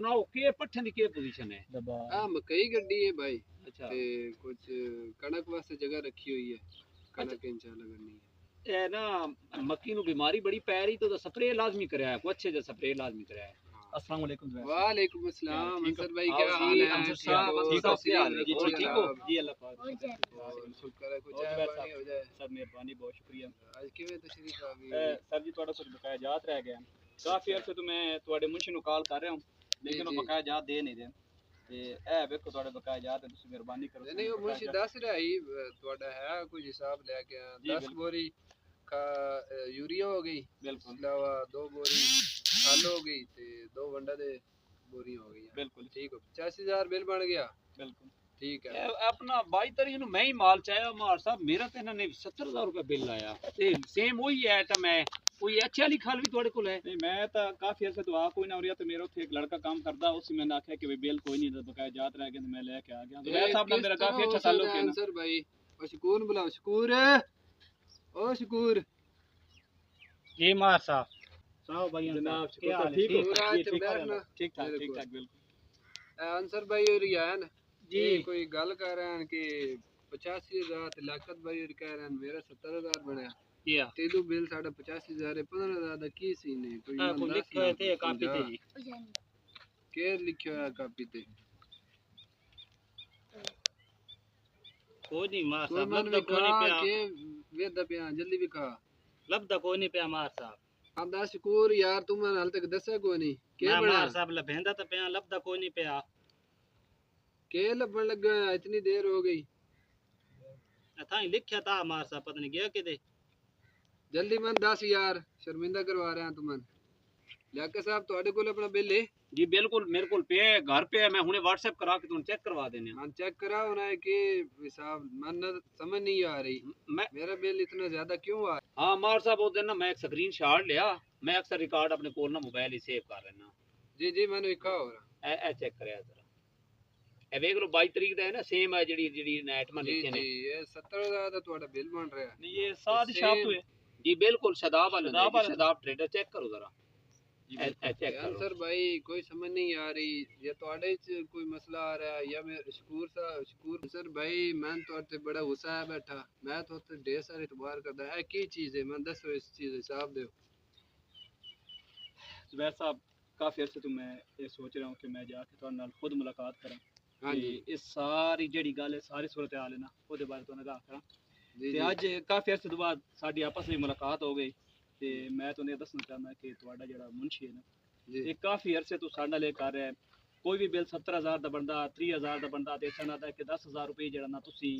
ना ओके पट्ठे दी के पोजीशन है? हाँ मकई गड्डी है भाई। अच्छा ते कुछ कणक वास्ते जगह रखी हुई है, अच्छा कणक इंशाल्लाह करनी है। ए ना मक्की नु बीमारी बड़ी पै रही तो स्प्रे लाजमी कराया को अच्छे से स्प्रे लाजमी कराया। अस्सलाम वालेकुम। वालेकुम अस्सलाम अंसर भाई, क्या आओ हाल जी है? अंसर ठीक साहब, हो? अंसर साहब क्या हाल है? जी और ठीक हो? जनाब। जी अल्लाह पाक और शुक्र है, कुछ और चाय जुबैर पानी हो जाए। सब मेहरबानी, बहुत शुक्रिया। आज किवें तशरीफ आ गई? सर जी थोड़ा कुछ बकाया जात रह गया काफी अरसे तो मैं ਤੁਹਾਡੇ ਮੁਨਸ਼ੀ ਨੂੰ ਕਾਲ ਕਰ ਰਿਹਾ ਹਾਂ लेकिन वो बकाया जात दे नहीं रहे ਤੇ ਇਹ ਵੇਖੋ ਤੁਹਾਡੇ ਬਕਾਇਆ ਜਾਤ ਤੁਸੀਂ ਮਿਹਰਬਾਨੀ ਕਰੋ नहीं वो मुंशी दस रहा ही ਤੁਹਾਡਾ है कुछ हिसाब लेके 10 बोरी का यूरिया हो गई, बिल्कुल अलावा 2 बोरी खाल हो गई ते 2 वंडा दे बोरी हो गई। बिल्कुल ठीक हो, 85,000 बिल बन गया। बिल्कुल ठीक है। अपना 22 तारीख ਨੂੰ ਮੈਂ ਹੀ ਮਾਲ ਚਾਹਿਆ ਮਾਰ ਸਾਹਿਬ ਮੇਰਾ ਤੇ ਇਹਨਾਂ ਨੇ 70000 ਰੁਪਏ ਬਿੱਲ ਆਇਆ ਤੇ ਸੇਮ ਉਹੀ ਆਈਟਮ ਹੈ कोई अच्छी वाली खाल भी थोड़े को है नहीं मैं तो काफी अर्से तो आ कोई ना हो रहा तो मेरे उथे एक लड़का काम करदा उसी मैंने आख्या कि बिल कोई नहीं बकाया जात रह गया तो मैं लेके आ गया जुबैर साहब ने मेरा काफी अच्छा ताल्लुक है आंसर भाई। ओ शकूर बुलाओ, शकूर ओ शकूर जी मार साहब साहब भाई जनाब क्या हाल है? ठीक हो ठीक ठीक ठाक बिल्कुल आंसर भाई और है ना जी कोई गल कर रहे हैं कि 85,000 लाकत भाई और कह रहे हैं मेरा 70,000 बनया किया तेदू बिल साढ़े 85,000 15,000 दा की सीन है कोई हां को लिखो है ते कापी ते जी के लिखो है कापी ते कोई नहीं मार कोई साहब मन लबदा कोई नहीं विखा पे के वेदा पे जल्दी विखा लबदा कोई नहीं पे मार साहब अब दा शकूर यार तुम हाल तक दसा को नहीं के मैं बना मार साहब लभेंदा तो पे लबदा कोई नहीं पे के लबन लगा इतनी देर हो गई अथा लिखया था मार साहब पता नहीं गया किते जल्दी मन 10 यार शर्मिंदा करवा रहे हैं तुमन लाके साहब ਤੁਹਾਡੇ ਕੋਲ अपना बिल है जी बिल्कुल मेरे को पे घर पे है मैं हुने व्हाट्सएप करा के तुम चेक करवा देने हाँ चेक करा होना है कि हिसाब मन समझ नहीं आ रही मैं मेरा बिल इतना ज्यादा क्यों आ हाँ मार साहब वो दिन ना मैं एक स्क्रीन शॉट लिया मैं अक्सर रिकॉर्ड अपने कोल ना मोबाइल ही सेव कर लेना जी जी मैंने लिखा हो रहा ए चेक करया जरा ए देख लो 22 तारीख दा है ना सेम है जेडी जेडी नाइट में जी लिखे ने जी ये 70,000 का तुम्हारा बिल बन रहा है नहीं ये साथ शाप तो है जी बिल्कुल शदाब वाला शदाब ट्रेडर चेक करो जरा चेक करो आंसर भाई कोई समझ नहीं आ रही या ਤੁਹਾਡੇ ਚ कोई मसला आ रहा है या मैं शकूर सर भाई मैं ਤੁਹਾਡੇ बड़ा गुस्सा है बैठा मैं तो ढेर सारे इतबार करदा है की चीज है मैं दसो इस चीज हिसाब दो जुबैर साहब काफी अर्से तो मैं ये सोच रहा हूँ कि मैं जाके तुहाडे नाल खुद मुलाकात करा हाँ जी इस सारी जेडी गल है सारी सूरत हाल है ना ਉਹਦੇ ਬਾਰੇ ਤੁਹਾਨੂੰ ਦੱਸ ਕਰਾਂ जी ਤੇ ਅੱਜ ਕਾਫੀ ਅਰਸੇ ਤੋਂ ਬਾਅਦ ਸਾਡੀ ਆਪਸ ਵਿੱਚ ਮੁਲਾਕਾਤ ਹੋ ਗਈ ਤੇ ਮੈਂ ਤੁਹਾਨੂੰ ਇਹ ਦੱਸਣਾ ਚਾਹੁੰਦਾ ਕਿ ਤੁਹਾਡਾ ਜਿਹੜਾ ਮੁਨਸ਼ੀ ਹੈ ਨਾ जी ਇਹ ਕਾਫੀ ਅਰਸੇ ਤੋਂ ਸਾਡੇ ਨਾਲ ਇਹ ਕਰ ਰਿਹਾ ਹੈ ਕੋਈ ਵੀ ਬਿੱਲ 70000 ਦਾ ਬਣਦਾ 30000 ਦਾ ਬਣਦਾ ਤੇ ਇਸਨਾ ਦਾ ਕਿ 10000 ਰੁਪਏ ਜਿਹੜਾ ਨਾ ਤੁਸੀਂ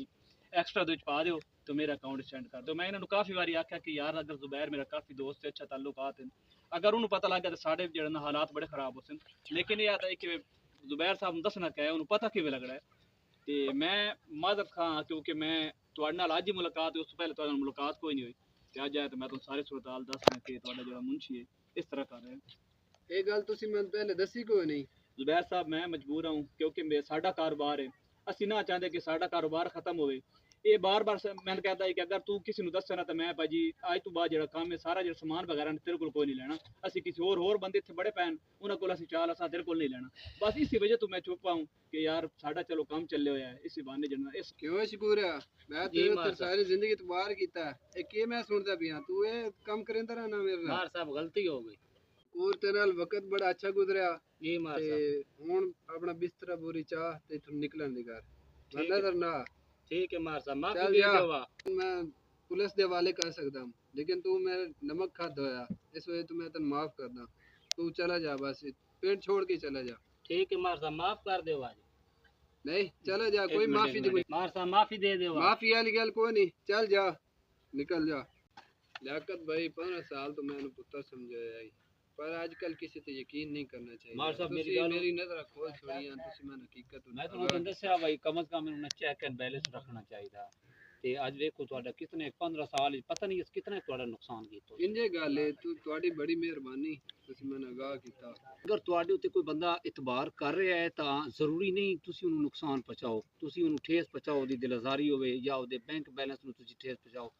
ਐਕਸਟਰਾ ਦੇ ਵਿੱਚ ਪਾ ਦਿਓ ਤੇ ਮੇਰਾ ਅਕਾਊਂਟ ਸੈਂਡ ਕਰ ਦਿਓ ਮੈਂ ਇਹਨਾਂ ਨੂੰ ਕਾਫੀ ਵਾਰੀ ਆਖਿਆ ਕਿ ਯਾਰ ਅਗਰ ਜ਼ੁਬੈਰ ਮੇਰਾ ਕਾਫੀ ਦੋਸਤ ਹੈ ਅੱਛਾ ਤਾਲੁਕਾਤ ਹੈ ਅਗਰ ਉਹਨੂੰ ਪਤਾ ਲੱਗ ਗਿਆ ਤਾਂ ਸਾਡੇ ਜਿਹੜੇ ਨਾ ਹਾਲਾਤ ਬੜੇ ਖਰਾਬ ਹੋ ਸਨ ਲੇਕਿਨ ਇਹ ਆਦਾ ਹੈ ਕਿ ਜ਼ੁਬੈਰ ਸਾਹਿਬ ਨੂੰ ਦੱਸਣਾ ਕਿ ਉਹਨੂੰ ਪਤਾ ਕਿਵੇਂ ਲੱਗਦਾ ਹੈ ਤੇ ਮੈਂ ਮਾਜ਼ਰਤ ਖਾਂ ਕਿਉਂਕਿ ਮੈਂ ਤੁਹਾਡੇ ਨਾਲ ਅੱਜ ਹੀ ਮੁਲਾਕਾਤ ਉਸ ਤੋਂ ਪਹਿਲੇ ਤੁਹਾਡੇ ਨਾਲ ਮੁਲਾਕਾਤ ਕੋਈ ਨਹੀਂ ਹੋਈ ਤੇ ਅੱਜ ਆਇਆ ਤੇ ਮੈਂ ਤੁਹਾਨੂੰ ਸਾਰੇ ਸੂਰਤ ਹਾਲ ਦੱਸਣਾ ਕਿ ਤੁਹਾਡਾ ਜਿਹੜਾ ਮੁਨਸ਼ੀ ਹੈ ਇਸ ਤਰ੍ਹਾਂ ਕਰ ਰਿਹਾ ਹੈ ਇਹ ਗੱਲ ਤੁਸੀਂ ਮੈਨੂੰ ਪਹਿਲੇ ਦੱਸੀ ਕਿਉਂ ਨਹੀਂ ਜ਼ੁਬੈਰ ਸਾਹਿਬ ਮੈਂ ਮਜਬੂਰ ਹਾਂ ਕਿਉਂਕਿ ਸਾਡਾ ਕਾਰੋਬਾਰ ਹੈ ਅਸੀਂ ਨਾ ਚਾਹੁੰਦੇ ਕਿ ਸਾਡਾ ਕਾਰੋਬਾਰ ਖਤਮ ਹੋਵੇ ਇਹ ਬਾਰ-ਬਾਰ ਮੈਨੂੰ ਕਹਿੰਦਾ ਹੈ ਕਿ ਅਗਰ ਤੂੰ ਕਿਸੇ ਨੂੰ ਦੱਸਣਾ ਤਾਂ ਮੈਂ ਭਾਜੀ ਅੱਜ ਤੋਂ ਬਾਅਦ ਜਿਹੜਾ ਕੰਮ ਹੈ ਸਾਰਾ ਜਿਹੜਾ ਸਮਾਨ ਵਗੈਰਾ ਤੇਰੇ ਕੋਲ ਕੋਈ ਨਹੀਂ ਲੈਣਾ ਅਸੀਂ ਕਿਸੇ ਹੋਰ ਬੰਦੇ ਇੱਥੇ ਬੜੇ ਪੈਣ ਉਹਨਾਂ ਕੋਲ ਅਸੀਂ ਚਾਲ ਅਸਾਂ ਤੇਰੇ ਕੋਲ ਨਹੀਂ ਲੈਣਾ ਬਸ ਇਸੇ ਵਜ੍ਹਾ ਤੋਂ ਮੈਂ ਚੁੱਪ ਆਉਂ ਕਿ ਯਾਰ ਸਾਡਾ ਚਲੋ ਕੰਮ ਚੱਲੇ ਹੋਇਆ ਹੈ ਇਸੇ ਬਹਾਨੇ ਜਣਾ ਇਸ ਕਿਉਂ ਸ਼ੁਕਰ ਹੈ ਮੈਂ ਤੇਰੇ ਤੇ ਸਾਰੀ ਜ਼ਿੰਦਗੀ ਇਤਬਾਰ ਕੀਤਾ ਇਹ ਕੀ ਮੈਂ ਸੁਣਦਾ ਪਿਆ ਤੂੰ ਇਹ ਕੰਮ ਕਰੇਂਦਾ ਰਹਿਣਾ ਮੇਰੇ ਨਾਲ मार साहब गलती हो गई ਕੋਰ ਤੇ ਨਾਲ ਵਕਤ ਬੜਾ ਅੱਛਾ ਗੁਜ਼ਰਿਆ जी मार ਤੇ साहब ਹੁਣ ਆਪਣਾ ਬਿਸਤਰਾ ਬੋਰੀ ਚਾਹ ਤੇ ਇਥੋਂ ਨਿਕਲਣ ਦੀ ਕਰ ਮੈਂ ਨਜ਼ਰ ਨਾ ठीक है मार साहब माफी चल दे जा। दो मैं पुलिस के हवाले कर सकता हूँ लेकिन तू मेरे नमक खा धोया इस वजह तो मैं तेन माफ करदा तू चला जा बस पेट छोड़ के चला जा ठीक है मार साहब माफ कर दो आज नहीं चला जा कोई माफी दी मार साहब माफी दे दो माफी वाली गल कोई नहीं चल जा निकल जा लियाकत भाई 15 साल तो मैंने पुत्र समझाया ही पर आजकल किसी पे यकीन नहीं करना चाहिए मार साहब मेरी नजर खोल छोड़ियां तुसी मैं हकीकत मैं ਤੁਹਾਨੂੰ ਦੱਸਿਆ ਭਾਈ ਕਮ ਸੇ ਕਮ ਇਹਨੂੰ ਚੈੱਕ ਐਂਡ ਬੈਲੈਂਸ ਰੱਖਣਾ ਚਾਹੀਦਾ ਤੇ ਅੱਜ ਵੇਖੋ ਤੁਹਾਡਾ ਕਿਤਨੇ 15 ਸਾਲ ਪਤਾ ਨਹੀਂ ਕਿਤਨੇ ਤੁਹਾਡਾ ਨੁਕਸਾਨ ਕੀਤਾ ਇੰਜੇ ਗੱਲ ਹੈ ਤੁਹਾਡੀ ਬੜੀ ਮਿਹਰਬਾਨੀ ਤੁਸੀਂ ਮੈਨੂੰ ਅਗਾਹ ਕੀਤਾ ਅਗਰ ਤੁਹਾਡੇ ਉੱਤੇ ਕੋਈ ਬੰਦਾ ਇਤਬਾਰ ਕਰ ਰਿਹਾ ਹੈ ਤਾਂ ਜ਼ਰੂਰੀ ਨਹੀਂ ਤੁਸੀਂ ਉਹਨੂੰ ਨੁਕਸਾਨ ਪਹੁੰਚਾਓ ਤੁਸੀਂ ਉਹਨੂੰ ਠੇਸ ਪਹੁੰਚਾਓ ਉਹਦੀ ਦਿਲਆਜ਼ਾਰੀ ਹੋਵੇ ਜਾਂ ਉਹਦੇ ਬੈਂਕ ਬੈਲੈਂਸ ਨੂੰ ਤੁਸੀਂ ਠੇਸ ਪਹੁੰਚਾਓ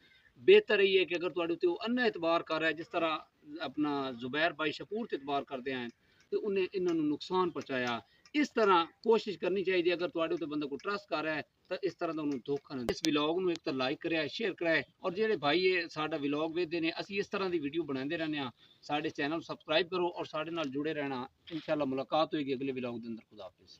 बेहतर यही है कि अगर तुहाडे उत्ते अन्ना एतबार कर रहा है जिस तरह अपना जुबैर भाई शकूर ते एतबार करते हैं ਤੇ ਉਹਨੇ ਇਹਨਾਂ ਨੂੰ ਨੁਕਸਾਨ ਪਹੁੰਚਾਇਆ। ਇਸ ਤਰ੍ਹਾਂ ਕੋਸ਼ਿਸ਼ ਕਰਨੀ ਚਾਹੀਦੀ ਹੈ, ਅਗਰ ਤੁਹਾਡੇ ਉੱਤੇ ਬੰਦਾ ਕੋਈ ਟਰਸਟ ਕਰ ਰਿਹਾ ਹੈ ਤਾਂ ਇਸ ਤਰ੍ਹਾਂ ਦਾ ਉਹਨੂੰ ਧੋਖਾ ਨਾ। ਇਸ ਵਲੌਗ ਨੂੰ ਇੱਕ ਤਾਂ ਲਾਈਕ ਕਰਿਆ, ਸ਼ੇਅਰ ਕਰਿਆ, ਔਰ ਜਿਹੜੇ ਭਾਈ ਇਹ ਸਾਡਾ ਵਲੌਗ ਵੇਖਦੇ ਨੇ, ਅਸੀਂ ਇਸ ਤਰ੍ਹਾਂ ਦੀ ਵੀਡੀਓ ਬਣਾਉਂਦੇ ਰਹਿੰਦੇ ਹਾਂ, ਸਾਡੇ ਚੈਨਲ ਨੂੰ ਸਬਸਕ੍ਰਾਈਬ ਕਰੋ ਔਰ ਸਾਡੇ ਨਾਲ ਜੁੜੇ ਰਹਿਣਾ। ਇਨਸ਼ਾਅੱਲਾ ਮੁਲਾਕਾਤ ਹੋਏਗੀ ਅਗਲੇ ਵਲੌਗ ਦੇ ਅੰਦਰ। ਖੁਦਾ ਹਾਫਿਜ਼।